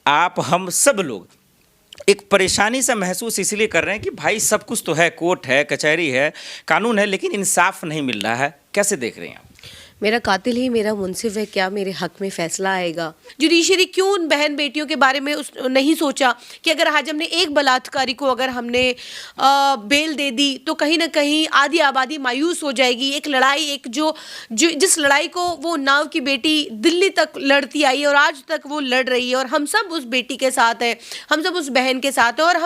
आप, हम सब लोग एक परेशानी सा महसूस इसलिए कर रहे हैं कि भाई सब कुछ तो है, कोर्ट है, कचहरी है, कानून है, लेकिन इंसाफ नहीं मिल रहा है। कैसे देख रहे हैं आप? मेरा कातिल ही मेरा मुंसिफ है, क्या मेरे हक में फैसला आएगा? जुडिशरी क्यों उन बहन बेटियों के बारे में नहीं सोचा कि अगर आज हमने एक बलात्कारी को अगर हमने बेल दे दी तो कहीं ना कहीं आधी आबादी मायूस हो जाएगी। एक लड़ाई, एक जिस लड़ाई को वो उन्नाव की बेटी दिल्ली तक लड़ती आई है और आज तक वो लड़ रही है, और हम सब उस बेटी के साथ हैं, हम सब उस बहन के साथ हैं, और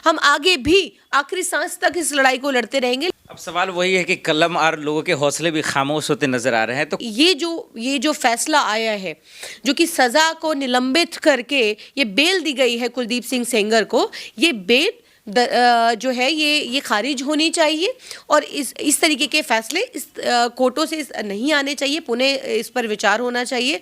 हम आगे भी आखिरी सांस तक इस लड़ाई को लड़ते रहेंगे। अब सवाल वही है कि कलम और लोगों के हौसले भी खामोश होते नजर आ रहे हैं। तो ये जो फैसला आया है, जो कि सजा को निलंबित करके ये बेल दी गई है कुलदीप सिंह सेंगर को, ये बेल जो है ये खारिज होनी चाहिए, और इस तरीके के फैसले इस कोर्टों से नहीं आने चाहिए। पुनः इस पर विचार होना चाहिए।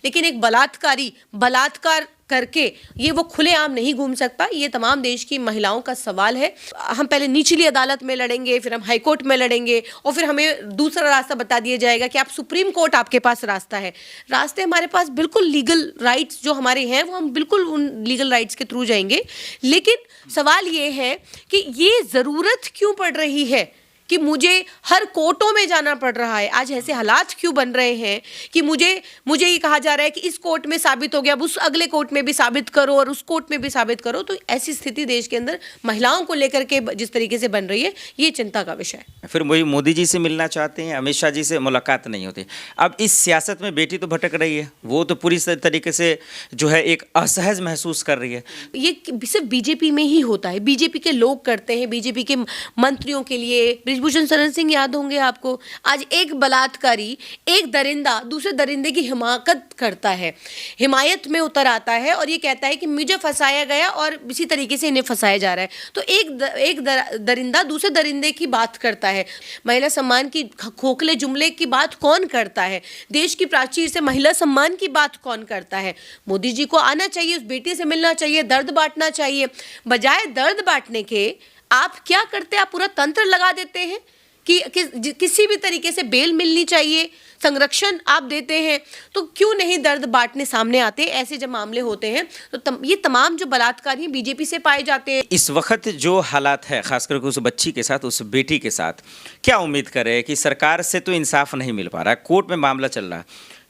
लेकिन एक बलात्कार करके ये वो खुलेआम नहीं घूम सकता। ये तमाम देश की महिलाओं का सवाल है। हम पहले निचली अदालत में लड़ेंगे, फिर हम हाई कोर्ट में लड़ेंगे, और फिर हमें दूसरा रास्ता बता दिया जाएगा कि आप सुप्रीम कोर्ट, आपके पास रास्ता है। रास्ते हमारे पास बिल्कुल लीगल राइट्स जो हमारे हैं वो हम बिल्कुल उन लीगल राइट्स के थ्रू जाएंगे। लेकिन सवाल ये है कि ये ज़रूरत क्यों पड़ रही है कि मुझे हर कोर्टों में जाना पड़ रहा है? आज ऐसे हालात क्यों बन रहे हैं कि मुझे ये कहा जा रहा है कि इस कोर्ट में साबित हो गया, अब उस अगले कोर्ट में भी साबित करो और उस कोर्ट में भी साबित करो। तो ऐसी स्थिति देश के अंदर महिलाओं को लेकर के जिस तरीके से बन रही है, ये चिंता का विषय है। फिर वही मोदी जी से मिलना चाहते हैं, अमित शाह जी से मुलाकात नहीं होती। अब इस सियासत में बेटी तो भटक रही है, वो तो पूरी तरीके से जो है एक असहज महसूस कर रही है। ये सिर्फ बीजेपी में ही होता है, बीजेपी के लोग करते हैं, बीजेपी के मंत्रियों के लिए। बृजभूषण शरण सिंह याद होंगे आपको। आज एक बलात्कारी, एक दरिंदा दूसरे दरिंदे की हिमाकत करता है, हिमायत में उतर आता है और ये कहता है कि मुझे फंसाया गया और इसी तरीके से इन्हें फंसाया जा रहा है। तो एक दरिंदा दूसरे दरिंदे की बात करता है। महिला सम्मान की खोखले जुमले की बात कौन करता है? देश की प्राचीर से महिला सम्मान की बात कौन करता है? मोदी जी को आना चाहिए, उस बेटी से मिलना चाहिए, दर्द बांटना चाहिए। बजाय दर्द बांटने के आप क्या करते हैं? आप पूरा तंत्र लगा देते हैं कि किसी भी तरीके से बेल मिलनी चाहिए, संरक्षण आप देते हैं। तो क्यों नहीं दर्द बांटने सामने आते? ऐसे जब मामले होते हैं तो ये तमाम जो बलात्कारी बीजेपी से पाए जाते हैं। इस वक्त जो हालात है, खासकर उस बच्ची के साथ, उस बेटी के साथ, क्या उम्मीद करें कि सरकार से तो इंसाफ नहीं मिल पा रहा है, कोर्ट में मामला चल रहा है,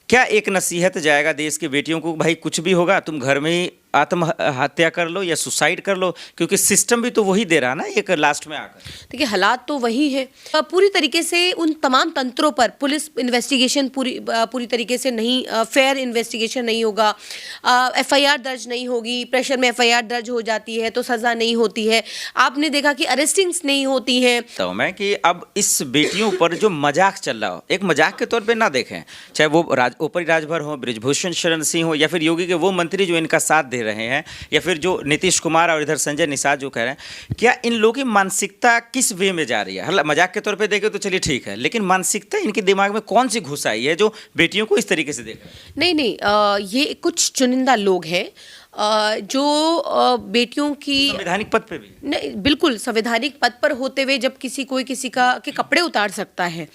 क्या एक नसीहत जाएगा देश की बेटियों को, भाई कुछ भी होगा तुम घर में ही आत्महत्या कर लो या सुसाइड कर लो, क्योंकि सिस्टम भी तो वही दे रहा ना एक लास्ट में आकर। देखिए हालात तो वही है। पूरी तरीके से उन तमाम तंत्रों पर पुलिस इन्वेस्टिगेशन पूरी तरीके से नहीं, फेयर इन्वेस्टिगेशन नहीं होगा, एफआईआर दर्ज नहीं होगी। प्रेशर में एफआईआर दर्ज हो जाती है तो सज़ा नहीं होती है। आपने देखा कि अरेस्टिंग्स नहीं होती हैं। तो मैं कि अब इस बेटियों पर जो मजाक चल रहा हो, एक मजाक के तौर पे ना देखें, चाहे वो ऊपरी राजभर हो, बृजभूषण शरण सिंह हो, या फिर योगी के वो मंत्री जो इनका साथ दे रहे हैं, या फिर जो नीतीश कुमार और इधर संजय निषाद जो कह रहे हैं, क्या इन लोगों की मानसिकता किस वे में जा रही है? मजाक के तौर पे देखें तो चलिए ठीक है, लेकिन मानसिकता इनके दिमाग में कौन सी घुस आई है जो बेटियों को इस तरीके से देख रहे हैं? नहीं, ये कुछ चुनिंदा लोग हैं जो बेटियों की संवैधानिक पद पे भी नहीं, बिल्कुल संवैधानिक पद पर होते हुए जब किसी के कपड़े उतार सकता है,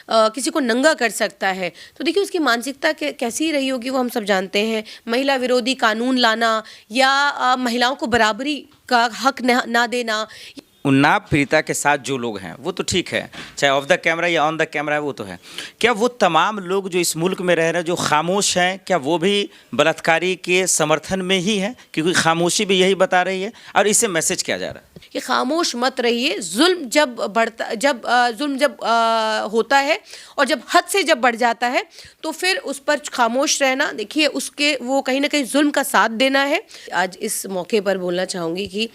किसी को नंगा कर सकता है, तो देखिए उसकी मानसिकता कैसी रही होगी वो हम सब जानते हैं। महिला विरोधी कानून लाना या महिलाओं को बराबरी का हक ना देना। उन्नाव पीड़िता के साथ जो लोग हैं वो तो ठीक है, चाहे ऑफ द कैमरा या ऑन द कैमरा है, वो तो है। क्या वो तमाम लोग जो इस मुल्क में रह रहे हैं, जो खामोश हैं, क्या वो भी बलात्कारी के समर्थन में ही हैं? क्योंकि खामोशी भी यही बता रही है। और इससे मैसेज क्या जा रहा है कि खामोश मत रहिए। जुल्म जब होता है और जब हद से जब बढ़ जाता है तो फिर उस पर खामोश रहना, देखिए उसके वो कहीं ना कहीं जुल्म का साथ देना है। आज इस मौके पर बोलना चाहूँगी कि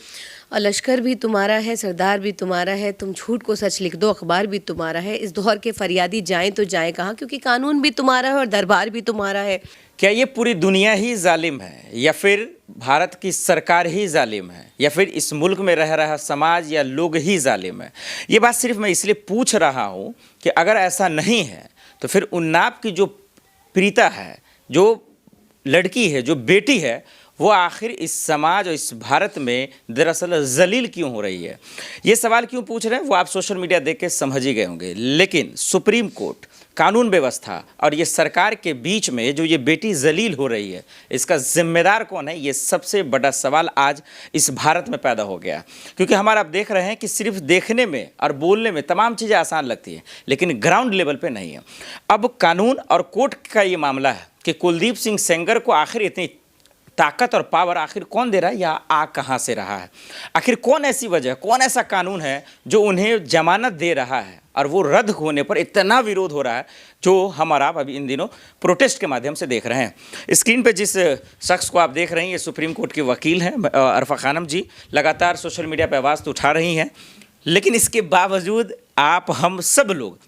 लश्कर भी तुम्हारा है, सरदार भी तुम्हारा है, तुम झूठ को सच लिख दो, अखबार भी तुम्हारा है। इस दौर के फरियादी जाएं तो जाएं कहाँ, क्योंकि कानून भी तुम्हारा है और दरबार भी तुम्हारा है। क्या ये पूरी दुनिया ही जालिम है, या फिर भारत की सरकार ही जालिम है, या फिर इस मुल्क में रह रहा समाज या लोग ही जालिम है? ये बात सिर्फ मैं इसलिए पूछ रहा हूँ कि अगर ऐसा नहीं है तो फिर उन्नाव की जो पीड़िता है, जो लड़की है, जो बेटी है, वो आखिर इस समाज और इस भारत में दरअसल जलील क्यों हो रही है। ये सवाल क्यों पूछ रहे हैं वो आप सोशल मीडिया देख के समझ ही गए होंगे। लेकिन सुप्रीम कोर्ट, कानून व्यवस्था और ये सरकार के बीच में जो ये बेटी जलील हो रही है, इसका जिम्मेदार कौन है, ये सबसे बड़ा सवाल आज इस भारत में पैदा हो गया। क्योंकि हमारा आप देख रहे हैं कि सिर्फ देखने में और बोलने में तमाम चीज़ें आसान लगती हैं, लेकिन ग्राउंड लेवल पे नहीं है। अब कानून और कोर्ट का ये मामला है कि कुलदीप सिंह सेंगर को आखिर इतनी ताकत और पावर आखिर कौन दे रहा है या आ कहाँ से रहा है। आखिर कौन ऐसी वजह, कौन ऐसा कानून है जो उन्हें जमानत दे रहा है और वो रद्द होने पर इतना विरोध हो रहा है, जो हम और आप अभी इन दिनों प्रोटेस्ट के माध्यम से देख रहे हैं। स्क्रीन पे जिस शख्स को आप देख रहे हैं ये सुप्रीम कोर्ट के वकील हैं अरफा खानम जी। लगातार सोशल मीडिया पर आवाज़ तो उठा रही हैं, लेकिन इसके बावजूद आप हम सब लोग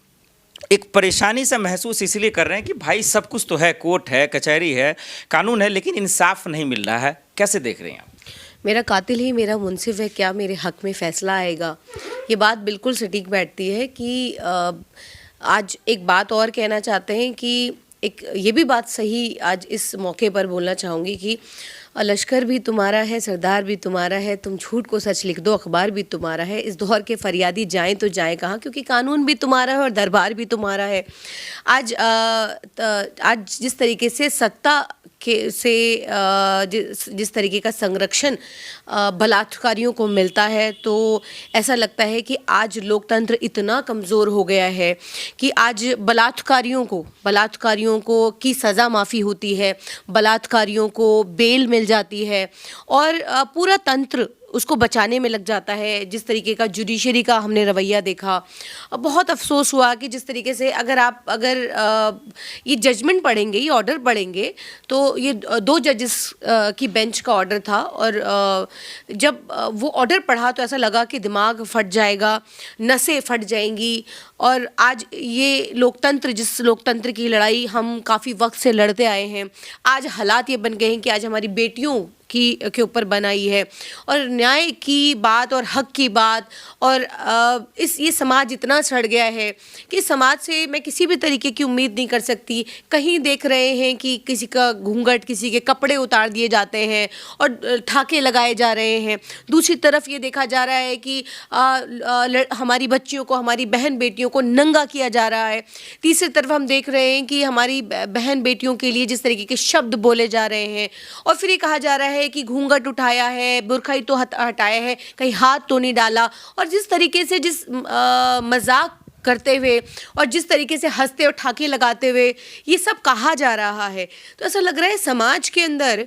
एक परेशानी सा महसूस इसलिए कर रहे हैं कि भाई सब कुछ तो है, कोर्ट है, कचहरी है, कानून है, लेकिन इंसाफ नहीं मिल रहा है। कैसे देख रहे हैं आप? मेरा कातिल ही मेरा मुंसिफ है, क्या मेरे हक में फैसला आएगा। ये बात बिल्कुल सटीक बैठती है कि आज एक बात और कहना चाहते हैं कि एक ये भी बात सही आज इस मौके पर बोलना चाहूँगी कि लश्कर भी तुम्हारा है, सरदार भी तुम्हारा है, तुम झूठ को सच लिख दो, अखबार भी तुम्हारा है। इस दौर के फरियादी जाएं तो जाएं कहाँ, क्योंकि कानून भी तुम्हारा है और दरबार भी तुम्हारा है। आज जिस तरीके से सत्ता से जिस तरीके का संरक्षण बलात्कारियों को मिलता है, तो ऐसा लगता है कि आज लोकतंत्र इतना कमज़ोर हो गया है कि आज बलात्कारियों को की सज़ा माफ़ी होती है, बलात्कारियों को बेल मिल जाती है और पूरा तंत्र उसको बचाने में लग जाता है। जिस तरीके का जुडिशरी का हमने रवैया देखा, बहुत अफसोस हुआ कि जिस तरीके से अगर ये जजमेंट पढ़ेंगे, ये ऑर्डर पढ़ेंगे, तो ये 2 जजेस की बेंच का ऑर्डर था और जब वो ऑर्डर पढ़ा तो ऐसा लगा कि दिमाग फट जाएगा, नसें फट जाएंगी। और आज ये लोकतंत्र, जिस लोकतंत्र की लड़ाई हम काफ़ी वक्त से लड़ते आए हैं, आज हालात ये बन गए हैं कि आज हमारी बेटियों के ऊपर बनाई है और न्याय की बात और हक की बात और ये समाज इतना सड़ गया है कि समाज से मैं किसी भी तरीके की उम्मीद नहीं कर सकती। कहीं देख रहे हैं कि किसी का घूंघट, किसी के कपड़े उतार दिए जाते हैं और ठाके लगाए जा रहे हैं। दूसरी तरफ ये देखा जा रहा है कि हमारी बच्चियों को, हमारी बहन बेटियों को नंगा किया जा रहा है। तीसरी तरफ हम देख रहे हैं कि हमारी बहन बेटियों के लिए जिस तरीके के शब्द बोले जा रहे हैं और फिर ये कहा जा रहा है कि घूंघट उठाया है, बुरखा ही तो हटाया है, कहीं हाथ तो नहीं डाला। और जिस तरीके से जिस मजाक करते हुए और जिस तरीके से हंसते और ठाके लगाते हुए ये सब कहा जा रहा है, तो ऐसा लग रहा है समाज के अंदर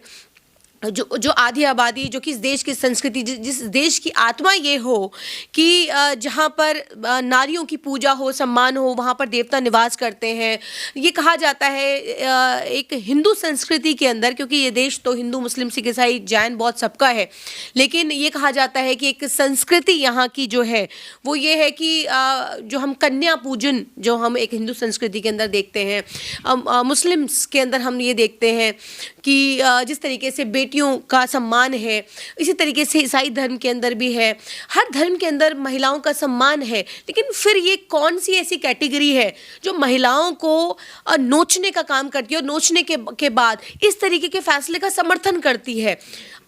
जो आधी आबादी, जो कि इस देश की संस्कृति, जिस देश की आत्मा ये हो कि जहाँ पर नारियों की पूजा हो, सम्मान हो, वहाँ पर देवता निवास करते हैं। ये कहा जाता है एक हिंदू संस्कृति के अंदर, क्योंकि ये देश तो हिंदू, मुस्लिम, सिख, ईसाई, जैन बहुत सबका है, लेकिन ये कहा जाता है कि एक संस्कृति यहाँ की जो है वो ये है कि जो हम कन्या पूजन, जो हम एक हिंदू संस्कृति के अंदर देखते हैं, मुस्लिम्स के अंदर हम ये देखते हैं कि जिस तरीके से बेटियों का सम्मान है, इसी तरीके से ईसाई धर्म के अंदर भी है। हर धर्म के अंदर महिलाओं का सम्मान है, लेकिन फिर ये कौन सी ऐसी कैटेगरी है जो महिलाओं को नोचने का काम करती है और नोचने के बाद इस तरीके के फैसले का समर्थन करती है।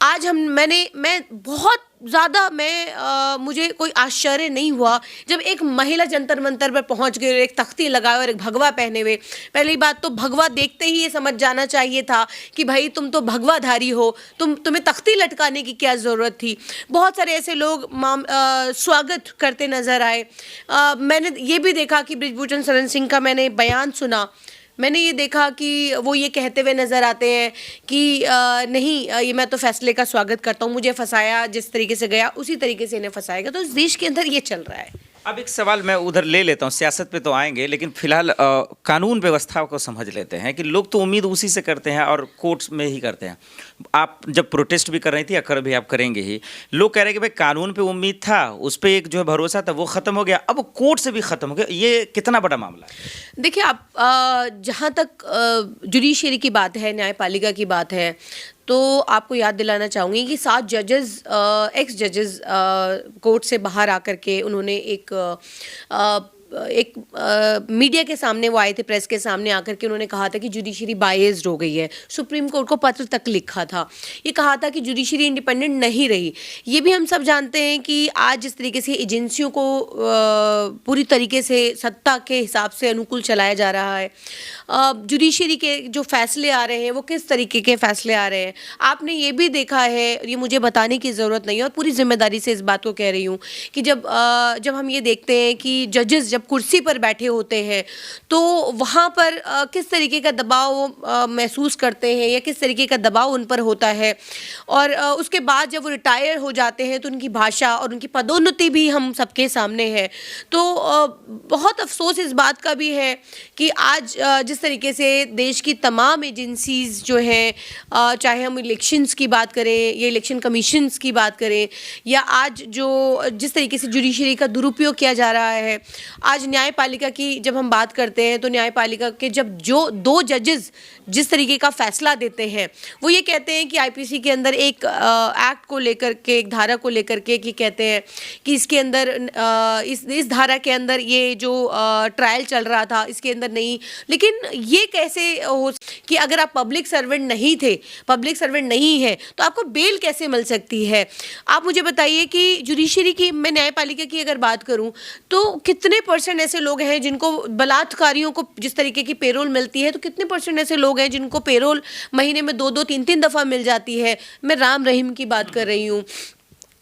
आज मैं बहुत ज़्यादा मुझे कोई आश्चर्य नहीं हुआ जब एक महिला जंतर मंतर पर पहुंच गई और एक तख्ती लगाए और एक भगवा पहने हुए। पहली बात तो भगवा देखते ही ये समझ जाना चाहिए था कि भाई तुम तो भगवाधारी हो, तुम्हें तख्ती लटकाने की क्या ज़रूरत थी। बहुत सारे ऐसे लोग स्वागत करते नज़र आए। मैंने ये भी देखा कि बृजभूषण शरण सिंह का मैंने बयान सुना, मैंने ये देखा कि वो ये कहते हुए नज़र आते हैं कि नहीं, ये मैं तो फैसले का स्वागत करता हूँ, मुझे फंसाया, जिस तरीके से गया उसी तरीके से इन्हें फंसाएगा। तो इस देश के अंदर ये चल रहा है। अब एक सवाल मैं उधर ले लेता हूँ, सियासत पे तो आएंगे, लेकिन फिलहाल कानून व्यवस्था को समझ लेते हैं कि लोग तो उम्मीद उसी से करते हैं और कोर्ट्स में ही करते हैं। आप जब प्रोटेस्ट भी कर रही थी, अखर भी आप करेंगे ही, लोग कह रहे हैं कि भाई कानून पे उम्मीद था, उस पर एक जो है भरोसा था, वो ख़त्म हो गया, अब कोर्ट से भी ख़त्म हो गया। ये कितना बड़ा मामला है? देखिए, आप जहाँ तक जुडिशरी की बात है, न्यायपालिका की बात है, तो आपको याद दिलाना चाहूँगी कि 7 एक्स जजेस कोर्ट से बाहर आकर के उन्होंने एक एक मीडिया के सामने वो आए थे, प्रेस के सामने आकर के उन्होंने कहा था कि जुडिशरी बायस्ड हो गई है। सुप्रीम कोर्ट को पत्र तक लिखा था, ये कहा था कि जुडिशरी इंडिपेंडेंट नहीं रही। ये भी हम सब जानते हैं कि आज जिस तरीके से एजेंसियों को पूरी तरीके से सत्ता के हिसाब से अनुकूल चलाया जा रहा है, जुडिशरी के जो फैसले आ रहे हैं वो किस तरीके के फैसले आ रहे हैं, आपने ये भी देखा है, ये मुझे बताने की ज़रूरत नहीं है और पूरी जिम्मेदारी से इस बात को कह रही हूँ कि जब हम ये देखते हैं कि जजेस जब कुर्सी पर बैठे होते हैं तो वहाँ पर किस तरीके का दबाव वो महसूस करते हैं या किस तरीके का दबाव उन पर होता है, और उसके बाद जब वो रिटायर हो जाते हैं तो उनकी भाषा और उनकी पदोन्नति भी हम सबके सामने है। तो बहुत अफसोस इस बात का भी है कि आज जिस तरीके से देश की तमाम एजेंसीज़ जो हैं, चाहे हम इलेक्शंस की बात करें या इलेक्शन कमीशंस की बात करें, या आज जो जिस तरीके से जुडिशरी का दुरुपयोग किया जा रहा है, आज न्यायपालिका की जब हम बात करते हैं तो न्यायपालिका के जब जो 2 जजेस जिस तरीके का फैसला देते हैं, वो ये कहते हैं कि आईपीसी के अंदर एक एक्ट को लेकर के, एक धारा को लेकर के, कि कहते हैं कि इसके अंदर इस धारा के अंदर ये जो ट्रायल चल रहा था इसके अंदर नहीं। लेकिन ये कैसे हो कि अगर आप पब्लिक सर्वेंट नहीं थे, पब्लिक सर्वेंट नहीं है, तो आपको बेल कैसे मिल सकती है? आप मुझे बताइए कि जुडिशरी की, मैं न्यायपालिका की अगर बात करूं तो कितने % ऐसे लोग हैं जिनको, बलात्कारियों को जिस तरीके की पेरोल मिलती है, तो कितने % ऐसे लोग हैं जिनको पेरोल महीने में 2-2, 3-3 दफ़ा मिल जाती है? मैं राम रहीम की बात कर रही हूँ।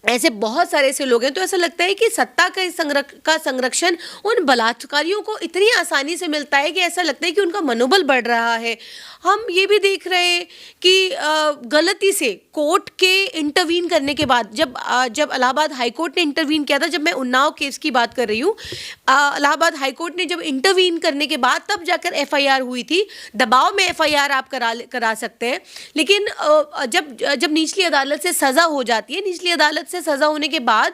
ऐसे बहुत सारे ऐसे लोग हैं। तो ऐसा लगता है कि सत्ता का संरक्षण उन बलात्कारियों को इतनी आसानी से मिलता है कि ऐसा लगता है कि उनका मनोबल बढ़ रहा है। हम ये भी देख रहे हैं कि गलती से कोर्ट के इंटरवीन करने के बाद, जब इलाहाबाद हाई कोर्ट ने इंटरवीन किया था, जब मैं उन्नाव केस की बात कर रही हूँ, इलाहाबाद हाई कोर्ट ने जब इंटरवीन करने के बाद तब जाकर एफआईआर हुई थी। दबाव में एफआईआर आप करा सकते हैं, लेकिन जब निचली अदालत से सज़ा हो जाती है, निचली अदालत से सज़ा होने के बाद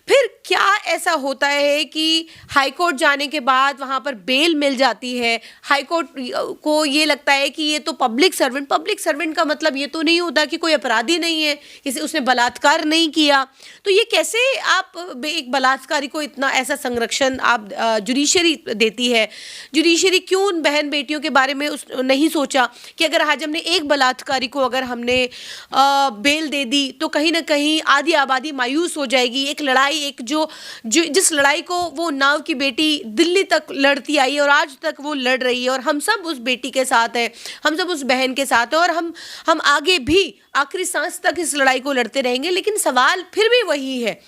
फिर क्या ऐसा होता है कि हाई कोर्ट जाने के बाद वहाँ पर बेल मिल जाती है। हाई कोर्ट को ये लगता है कि ये तो पब्लिक सर्वेंट का मतलब ये तो नहीं होता कि कोई अपराधी नहीं है, किसी उसने बलात्कार नहीं किया। तो ये कैसे आप एक बलात्कारी को इतना ऐसा संरक्षण आप जुडिशरी देती है? जुडिशरी क्यों उन बहन बेटियों के बारे में नहीं सोचा कि अगर आज हमने एक बलात्कारी को अगर हमने बेल दे दी तो कहीं ना कहीं आधी आबादी मायूस हो जाएगी। एक लड़ाई, एक जिस लड़ाई को वो उन्नाव की बेटी दिल्ली तक लड़ती आई है और आज तक वो लड़ रही है, और हम सब उस बेटी के साथ हैं, हम सब उस बहन के साथ हैं, और हम आगे भी आखिरी सांस तक इस लड़ाई को लड़ते रहेंगे। लेकिन सवाल फिर भी वही है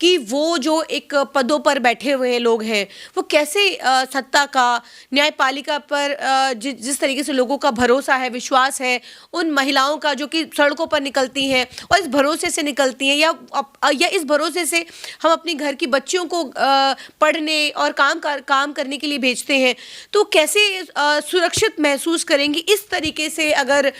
कि वो जो एक पदों पर बैठे हुए लोग हैं वो कैसे सत्ता का, न्यायपालिका पर जिस तरीके से लोगों का भरोसा है, विश्वास है, उन महिलाओं का जो कि सड़कों पर निकलती हैं और इस भरोसे से निकलती हैं, या इस भरोसे से हम अपनी घर की बच्चियों को पढ़ने और काम करने के लिए भेजते हैं, तो कैसे सुरक्षित महसूस करेंगी इस तरीके से अगर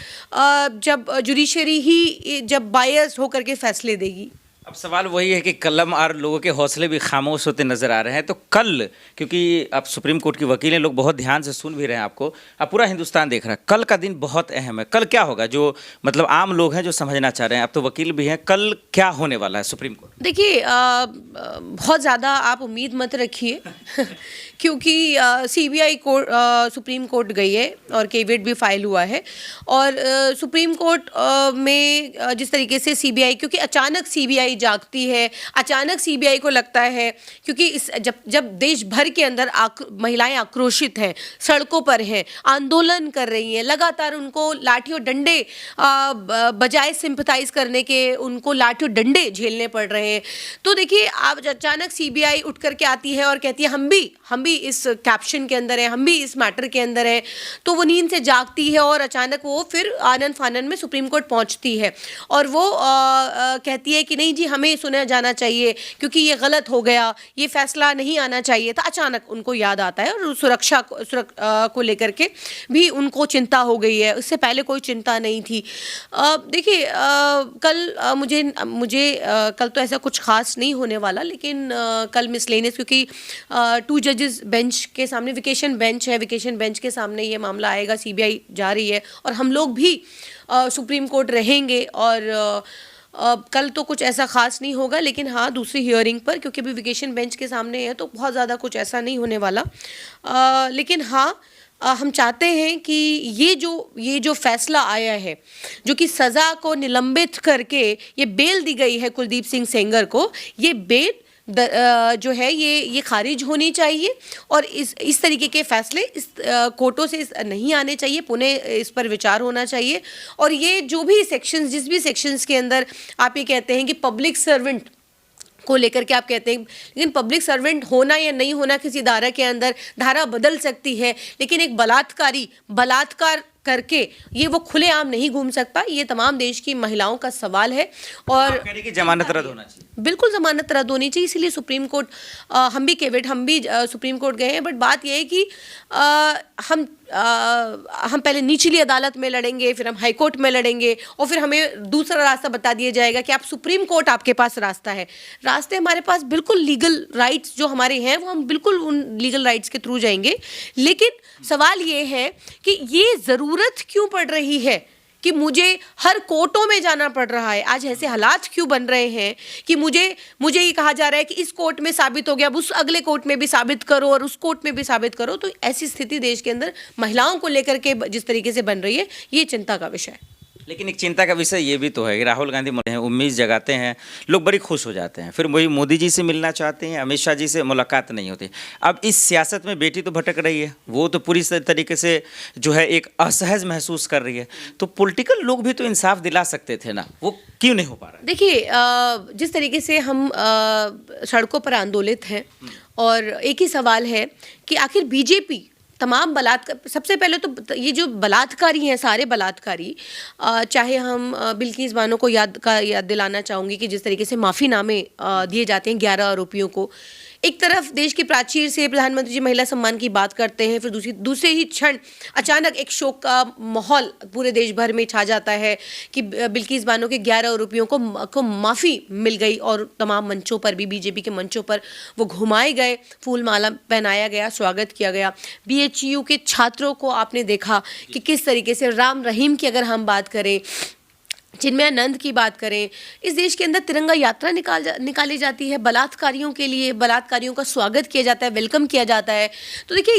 जब जुडिशरी ही जब बायस होकर के फैसले देगी? अब सवाल वही है कि कलम और लोगों के हौसले भी खामोश होते नजर आ रहे हैं। तो कल, क्योंकि आप सुप्रीम कोर्ट की वकील हैं, लोग बहुत ध्यान से सुन भी रहे हैं आपको, अब पूरा हिंदुस्तान देख रहा है, कल का दिन बहुत अहम है। कल क्या होगा, जो मतलब आम लोग हैं जो समझना चाह रहे हैं, अब तो वकील भी हैं, कल क्या होने वाला है सुप्रीम कोर्ट? देखिए, बहुत ज़्यादा आप उम्मीद मत रखिए क्योंकि सीबीआई कोर्ट सुप्रीम कोर्ट गई है और केविट भी फाइल हुआ है, और सुप्रीम कोर्ट में जिस तरीके से सीबीआई, क्योंकि अचानक सीबीआई जागती है, अचानक सीबीआई को लगता है, क्योंकि जब देश भर के अंदर महिलाएं आक्रोशित हैं, सड़कों पर हैं, आंदोलन कर रही हैं, लगातार उनको लाठी और डंडे बजाय सिंपथाइज करने के उनको लाठी और डंडे झेलने पड़ रहे हैं। तो देखिए, आप अचानक सीबीआई उठ करके आती है और कहती है हम भी इस कैप्शन के अंदर है, हम भी इस मैटर के अंदर है, तो वो नींद से जागती है और अचानक वो फिर आनन फानन में सुप्रीम कोर्ट पहुंचती है और वो कहती है कि नहीं जी, हमें सुना जाना चाहिए क्योंकि ये गलत हो गया, ये फैसला नहीं आना चाहिए था। अचानक उनको याद आता है और सुरक्षा को लेकर के भी उनको चिंता हो गई है, उससे पहले कोई चिंता नहीं थी। देखिए, कल मुझे कल तो ऐसा कुछ खास नहीं होने वाला, लेकिन कल मिसलेनियस, क्योंकि 2 जजेस बेंच के सामने वेकेशन बेंच है, वेकेशन बेंच के सामने ये मामला आएगा, सीबीआई जा रही है और हम लोग भी सुप्रीम कोर्ट रहेंगे और कल तो कुछ ऐसा खास नहीं होगा, लेकिन हाँ दूसरी हियरिंग पर, क्योंकि अभी वेकेशन बेंच के सामने है तो बहुत ज़्यादा कुछ ऐसा नहीं होने वाला। लेकिन हाँ हम चाहते हैं कि ये जो फैसला आया है, जो कि सज़ा को निलंबित करके ये बेल दी गई है कुलदीप सिंह सेंगर को, ये बेल जो है ये खारिज होनी चाहिए और इस तरीके के फैसले इस कोर्टों से नहीं आने चाहिए, पुनः इस पर विचार होना चाहिए। और ये जो भी सेक्शंस, जिस भी सेक्शंस के अंदर आप ये कहते हैं कि पब्लिक सर्वेंट को लेकर के आप कहते हैं, लेकिन पब्लिक सर्वेंट होना या नहीं होना किसी धारा के अंदर, धारा बदल सकती है, लेकिन एक बलात्कारी बलात्कार करके ये वो खुलेआम नहीं घूम सकता। ये तमाम देश की महिलाओं का सवाल है और आप कह रहे हैं कि जमानत रद्द होना चाहिए। बिल्कुल जमानत रद्द होनी चाहिए, इसीलिए सुप्रीम कोर्ट हम भी सुप्रीम कोर्ट गए हैं। बट बात यह है कि हम पहले निचली अदालत में लड़ेंगे, फिर हम हाई कोर्ट में लड़ेंगे और फिर हमें दूसरा रास्ता बता दिया जाएगा कि आप सुप्रीम कोर्ट, आपके पास रास्ता है। रास्ते हमारे पास बिल्कुल लीगल राइट्स जो हमारे हैं वो हम बिल्कुल उन लीगल राइट्स के थ्रू जाएंगे। लेकिन सवाल ये है कि ये ज़रूरत क्यों पड़ रही है कि मुझे हर कोर्टों में जाना पड़ रहा है। आज ऐसे हालात क्यों बन रहे हैं कि मुझे ये कहा जा रहा है कि इस कोर्ट में साबित हो गया, अब उस अगले कोर्ट में भी साबित करो और उस कोर्ट में भी साबित करो। तो ऐसी स्थिति देश के अंदर महिलाओं को लेकर के जिस तरीके से बन रही है, ये चिंता का विषय है। लेकिन एक चिंता का विषय ये भी तो है कि राहुल गांधी उम्मीद जगाते हैं, लोग बड़ी खुश हो जाते हैं, फिर वही मोदी जी से मिलना चाहते हैं, अमित शाह जी से मुलाकात नहीं होती। अब इस सियासत में बेटी तो भटक रही है, वो तो पूरी तरीके से जो है एक असहज महसूस कर रही है। तो पॉलिटिकल लोग भी तो इंसाफ दिला सकते थे ना, वो क्यों नहीं हो पा रहा है? देखिए जिस तरीके से हम सड़कों पर आंदोलित हैं और एक ही सवाल है कि आखिर बीजेपी तमाम बलात्कार, सबसे पहले तो ये जो बलात्कारी हैं, सारे बलात्कारी, चाहे हम बिल्किस बानो को याद दिलाना चाहूँगी कि जिस तरीके से माफ़ीनामे दिए जाते हैं 11 आरोपियों को। एक तरफ देश की प्राचीर से प्रधानमंत्री जी महिला सम्मान की बात करते हैं, फिर दूसरे ही क्षण अचानक एक शोक का माहौल पूरे देश भर में छा जाता है कि बिल्किस बानो के 11 आरोपियों को माफ़ी मिल गई और तमाम मंचों पर भी, बीजेपी के मंचों पर वो घुमाए गए, फूल माला पहनाया गया, स्वागत किया गया। BHU के छात्रों को आपने देखा कि किस तरीके से, राम रहीम की अगर हम बात करें, चिन्मयानंद की बात करें, इस देश के अंदर तिरंगा यात्रा निकाली जाती है, बलात्कारियों के लिए बलात्कारियों का स्वागत किया जाता है, वेलकम किया जाता है। तो देखिए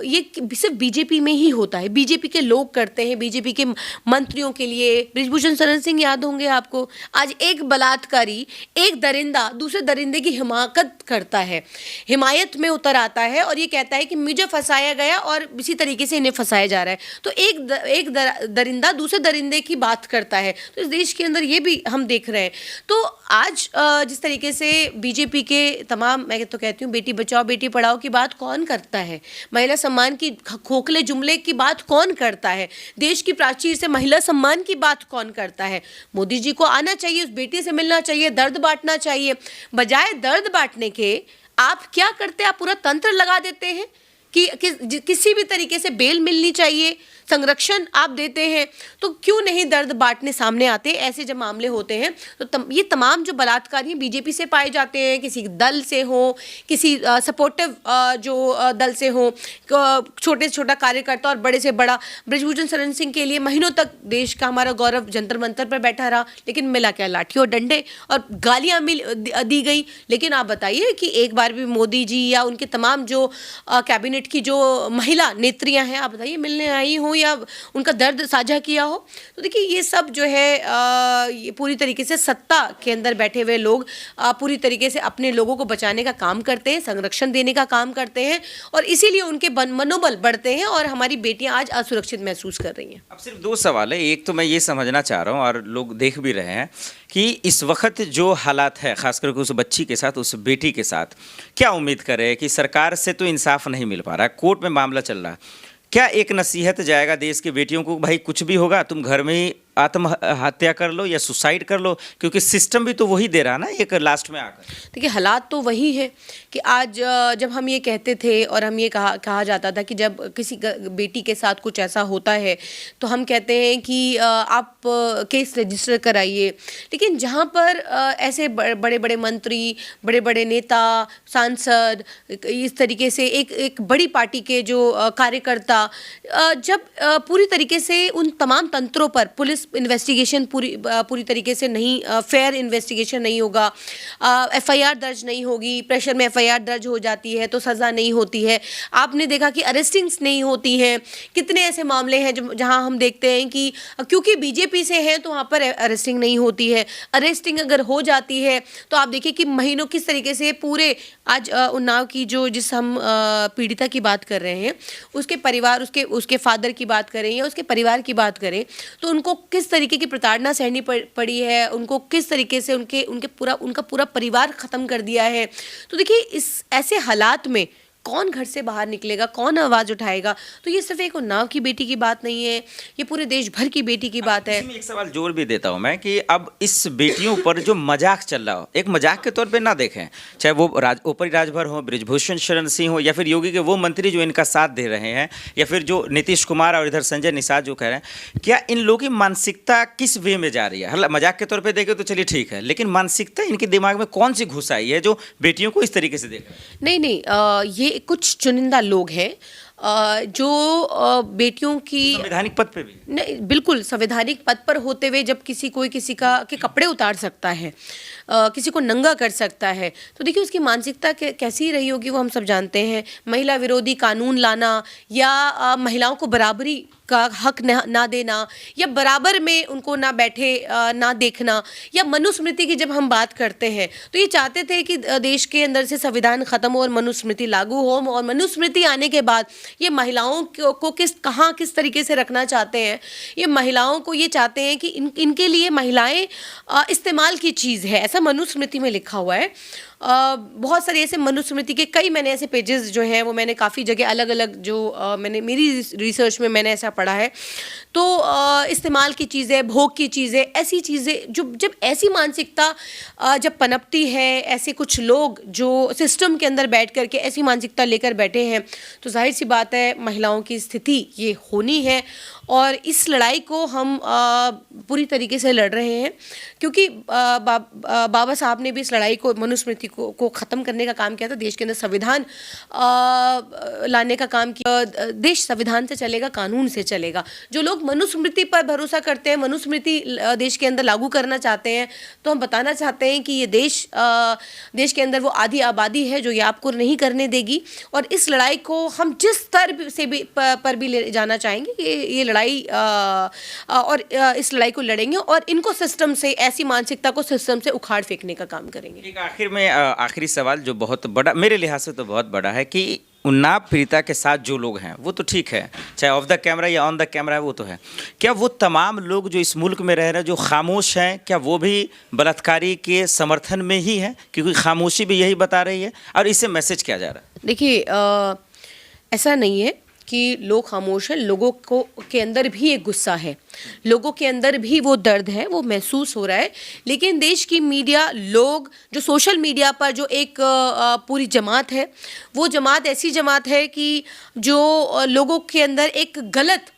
ये सिर्फ बीजेपी में ही होता है, बीजेपी के लोग करते हैं, बीजेपी के मंत्रियों के लिए। बृजभूषण शरण सिंह याद होंगे आपको, आज एक बलात्कारी, एक दरिंदा दूसरे दरिंदे की हिमाकत करता है, हिमायत में उतर आता है और ये कहता है कि मुझे फंसाया गया और इसी तरीके से इन्हें फंसाया जा रहा है। तो एक दरिंदा दूसरे दरिंदे की बात करता है। तो इस देश के अंदर ये भी हम देख रहे हैं। तो आज जिस तरीके से बीजेपी के तमाम, मैं तो कहती हूँ बेटी बचाओ बेटी पढ़ाओ की बात कौन करता है, महिला सम्मान की खोखले जुमले की बात कौन करता है, देश की प्राचीर से महिला सम्मान की बात कौन करता है? मोदी जी को आना चाहिए, उस बेटी से मिलना चाहिए, दर्द बांटना चाहिए। बजाय दर्द बांटने के आप क्या करते हैं? आप पूरा तंत्र लगा देते हैं कि किसी भी तरीके से बेल मिलनी चाहिए, संरक्षण आप देते हैं। तो क्यों नहीं दर्द बांटने सामने आते? ऐसे जब मामले होते हैं तो ये तमाम जो बलात्कारी बीजेपी से पाए जाते हैं, किसी दल से हो, किसी सपोर्टिव जो दल से हो, छोटे से छोटा कार्यकर्ता और बड़े से बड़ा। बृजभूषण शरण सिंह के लिए महीनों तक देश का हमारा गौरव जंतर मंतर पर बैठा रहा, लेकिन मिला क्या? लाठी और डंडे और गालियाँ दी गई। लेकिन आप बताइए कि एक बार भी मोदी जी या उनके तमाम जो कैबिनेट की जो महिला नेत्रियां हैं, आप बताइए मिलने आई हो या उनका दर्द साझा किया हो? तो देखिए ये सब जो है ये पूरी तरीके से सत्ता के अंदर बैठे हुए लोग पूरी तरीके से अपने लोगों को बचाने का काम करते हैं, संरक्षण देने का काम करते हैं और इसीलिए उनके मनोबल बढ़ते हैं और हमारी बेटियां आज असुरक्षित महसूस कर रही हैं। अब सिर्फ दो सवाल है। एक तो मैं ये समझना चाह रहा हूँ और लोग देख भी रहे हैं कि इस वक्त जो हालात है, खासकर उस बच्ची के साथ, उस बेटी के साथ, क्या उम्मीद करें कि सरकार से तो इंसाफ नहीं मिल पा रहा है, कोर्ट में मामला चल रहा है, क्या एक नसीहत जाएगा देश की बेटियों को, भाई कुछ भी होगा तुम घर में ही आत्महत्या कर लो या सुसाइड कर लो, क्योंकि सिस्टम भी तो वही दे रहा ना एक लास्ट में आकर? देखिए हालात तो वही है कि आज जब हम ये कहते थे और हम ये कहा जाता था कि जब किसी बेटी के साथ कुछ ऐसा होता है तो हम कहते हैं कि आप केस रजिस्टर कराइए। लेकिन जहाँ पर ऐसे बड़े बड़े मंत्री, बड़े बड़े नेता, सांसद, इस तरीके से एक बड़ी पार्टी के जो कार्यकर्ता जब पूरी तरीके से उन तमाम तंत्रों पर, पुलिस पुलिस इन्वेस्टिगेशन पूरी तरीके से नहीं, फेयर इन्वेस्टिगेशन नहीं होगा, एफआईआर दर्ज नहीं होगी, प्रेशर में एफआईआर दर्ज हो जाती है तो सज़ा नहीं होती है। आपने देखा कि अरेस्टिंग्स नहीं होती हैं। कितने ऐसे मामले हैं जहां हम देखते हैं कि क्योंकि बीजेपी से हैं तो वहाँ पर अरेस्टिंग नहीं होती है। अरेस्टिंग अगर हो जाती है तो आप देखिए कि महीनों किस तरीके से पूरे आज उन्नाव की जिस हम पीड़िता की बात कर रहे हैं, उसके परिवार, उसके फादर की बात करें या उसके परिवार की बात करें, तो उनको किस तरीके की प्रताड़ना सहनी पड़ी है, उनको किस तरीके से उनका पूरा परिवार ख़त्म कर दिया है। तो देखिए इस ऐसे हालात में कौन घर से बाहर निकलेगा, कौन आवाज़ उठाएगा? तो ये सिर्फ एक उन्नाव की बेटी की बात नहीं है, ये पूरे देश भर की बेटी की बात है। इसमें एक सवाल जोड़ भी देता हूं मैं कि अब इस बेटियों पर जो मजाक चल रहा हो, एक मजाक के तौर पे ना देखें, चाहे वो ऊपरी राजभर हो, बृजभूषण शरण सिंह हो, या फिर योगी के वो मंत्री जो इनका साथ दे रहे हैं, या फिर जो नीतीश कुमार और इधर संजय निषाद जो कह रहे हैं, क्या इन लोगों की मानसिकता किस वे में जा रही है? हालांकि मजाक के तौर पर देखें तो चलिए ठीक है, लेकिन मानसिकता इनके दिमाग में कौन सी घुस आई है जो बेटियों को इस तरीके से देख रहे हैं? नहीं, ये कुछ चुनिंदा लोग हैं जो बेटियों की संवैधानिक पद पे भी नहीं, बिल्कुल संवैधानिक पद पर होते हुए जब किसी के कपड़े उतार सकता है, किसी को नंगा कर सकता है, तो देखिए उसकी मानसिकता कैसी रही होगी वो हम सब जानते हैं। महिला विरोधी कानून लाना या महिलाओं को बराबरी का हक ना देना या बराबर में उनको ना बैठे ना देखना, या मनुस्मृति की जब हम बात करते हैं तो ये चाहते थे कि देश के अंदर से संविधान खत्म हो और मनुस्मृति लागू हो, और मनुस्मृति आने के बाद ये महिलाओं को किस तरीके से रखना चाहते हैं। ये महिलाओं को ये चाहते हैं कि इनके लिए महिलाएं इस्तेमाल की चीज़ है, ऐसा मनुस्मृति में लिखा हुआ है। बहुत सारे ऐसे मनुस्मृति के मैंने ऐसे पेजेस जो हैं वो मैंने काफ़ी जगह अलग अलग मैंने मेरी रिसर्च में मैंने ऐसा पढ़ा है। तो इस्तेमाल की चीज़ें, भोग की चीज़ें, ऐसी चीज़ें जब ऐसी मानसिकता जब पनपती है, ऐसे कुछ लोग जो सिस्टम के अंदर बैठ करके ऐसी मानसिकता लेकर बैठे हैं, तो जाहिर सी बात है महिलाओं की स्थिति ये होनी है। और इस लड़ाई को हम पूरी तरीके से लड़ रहे हैं क्योंकि बाबा साहब ने भी इस लड़ाई को, मनुस्मृति को ख़त्म करने का काम किया था, देश के अंदर संविधान लाने का काम किया। देश संविधान से चलेगा, कानून से चलेगा। जो लोग मनुस्मृति पर भरोसा करते हैं, मनुस्मृति देश के अंदर लागू करना चाहते हैं, तो हम बताना चाहते हैं कि ये देश के अंदर वो आधी आबादी है जो ये आपको नहीं करने देगी। और इस लड़ाई को हम जिस स्तर से भी पर भी ले जाना चाहेंगे, ये लड़ाई और इस लड़ाई को लड़ेंगे और इनको सिस्टम से, ऐसी मानसिकता को सिस्टम से उखाड़ फेंकने का काम करेंगे। एक आखिरी सवाल जो बहुत बड़ा, मेरे लिहाज से तो बहुत बड़ा है, कि उन्नाव पीड़िता के साथ जो लोग हैं वो तो ठीक है, चाहे ऑफ द कैमरा या ऑन द कैमरा है, वो तो है। क्या वो तमाम लोग जो इस मुल्क में रह रहे हैं जो खामोश हैं, क्या वो भी बलात्कारी के समर्थन में ही हैं? क्योंकि खामोशी भी यही बता रही है। और इससे मैसेज क्या जा रहा है? देखिए, ऐसा नहीं है कि लोग खामोश हैं, लोगों के अंदर भी एक गुस्सा है, लोगों के अंदर भी वो दर्द है, वो महसूस हो रहा है। लेकिन देश की मीडिया, लोग जो सोशल मीडिया पर जो एक पूरी जमात है, वो जमात ऐसी जमात है कि जो लोगों के अंदर एक गलत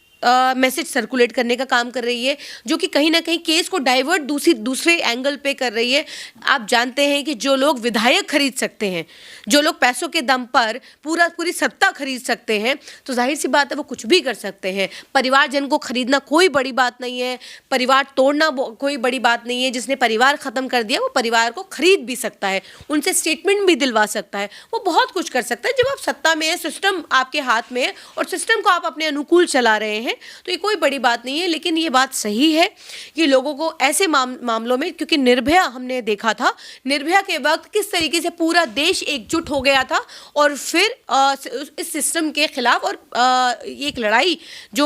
मैसेज सर्कुलेट करने का काम कर रही है, जो कि कहीं ना कहीं केस को डाइवर्ट दूसरे एंगल पे कर रही है। आप जानते हैं कि जो लोग विधायक खरीद सकते हैं, जो लोग पैसों के दम पर पूरी सत्ता खरीद सकते हैं, तो जाहिर सी बात है वो कुछ भी कर सकते हैं। परिवारजन को खरीदना कोई बड़ी बात नहीं है, परिवार तोड़ना कोई बड़ी बात नहीं है। जिसने परिवार ख़त्म कर दिया वो परिवार को खरीद भी सकता है, उनसे स्टेटमेंट भी दिलवा सकता है, वो बहुत कुछ कर सकता है। जब आप सत्ता में है, सिस्टम आपके हाथ में है और सिस्टम को आप अपने अनुकूल चला रहे हैं, तो ये कोई बड़ी बात नहीं है। लेकिन ये बात सही है कि लोगों को ऐसे मामलों में, क्योंकि निर्भया हमने देखा था, निर्भया के वक्त किस तरीके से पूरा देश एकजुट हो गया था और फिर इस सिस्टम के खिलाफ और एक लड़ाई जो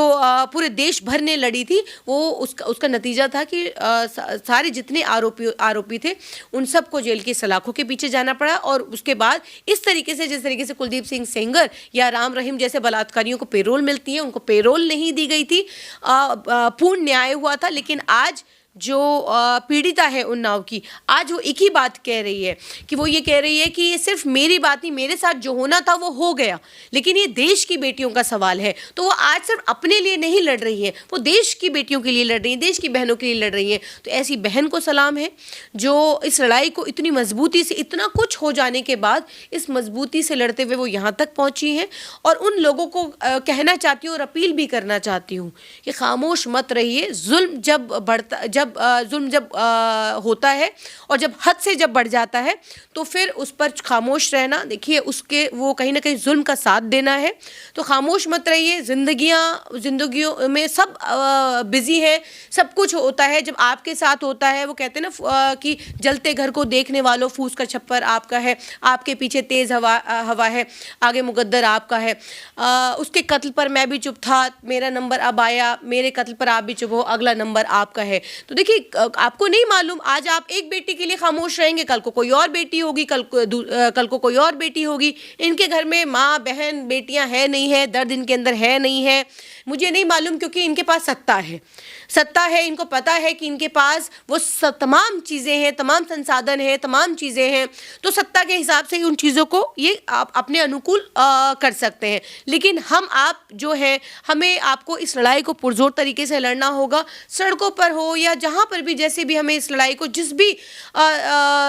पूरे देश भर ने लड़ी थी, वो उसका नतीजा था कि सारे जितने आरोपी थे उन सबको जेल की सलाखों के पीछे जाना पड़ा। और उसके बाद इस तरीके से, जिस तरीके से कुलदीप सिंह सेंगर या राम रहीम जैसे बलात्कारियों को पेरोल मिलती है, उनको पेरोल नहीं दी गई थी, पूर्ण न्याय हुआ था। लेकिन आज जो पीड़िता है उन्नाव की, आज वो एक ही बात कह रही है कि वो ये कह रही है कि ये सिर्फ मेरी बात नहीं, मेरे साथ जो होना था वो हो गया, लेकिन ये देश की बेटियों का सवाल है। तो वो आज सिर्फ अपने लिए नहीं लड़ रही है, वो देश की बेटियों के लिए लड़ रही है, देश की बहनों के लिए लड़ रही है। तो ऐसी बहन को सलाम है जो इस लड़ाई को इतनी मजबूती से, इतना कुछ हो जाने के बाद इस मजबूती से लड़ते हुए वो यहाँ तक पहुँची हैं। और उन लोगों को कहना चाहती हूँ और अपील भी करना चाहती हूँ कि खामोश मत रहिए। जुल्म जब होता है और जब हद से जब बढ़ जाता है तो फिर उस पर खामोश रहना, देखिए उसके वो कहीं ना कहीं जुल्म का साथ देना है। तो खामोश मत रहिए। जिंदगियों में सब बिजी है, सब कुछ होता है। जब आपके साथ होता है, वो कहते हैं ना कि जलते घर को देखने वालों फूस का छप्पर आपका है, आपके पीछे तेज हवा है, आगे मुकद्दर आपका है। उसके कत्ल पर मैं भी चुप था, मेरा नंबर अब आया, मेरे कत्ल पर आप भी चुप हो, अगला नंबर आपका है। तो देखिए आपको नहीं मालूम, आज आप एक बेटी के लिए खामोश रहेंगे, कल को कोई और बेटी होगी, कल को कोई और बेटी होगी। इनके घर में माँ बहन बेटियां है नहीं है, दर्द इनके अंदर है नहीं है, मुझे नहीं मालूम, क्योंकि इनके पास सत्ता है। इनको पता है कि इनके पास वो तमाम चीज़ें हैं, तमाम संसाधन है, तमाम चीज़ें हैं। तो सत्ता के हिसाब से उन चीज़ों को ये आप अपने अनुकूल कर सकते हैं। लेकिन आप जो है, हमें आपको इस लड़ाई को पुरजोर तरीके से लड़ना होगा, सड़कों पर हो या जहाँ पर भी, जैसे भी हमें इस लड़ाई को जिस भी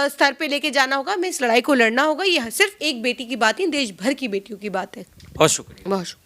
स्तर पे लेके जाना होगा, हमें इस लड़ाई को लड़ना होगा। यह सिर्फ एक बेटी की बात नहीं, देश भर की बेटियों की बात है। बहुत शुक्रिया। बहुत शुक्रिया।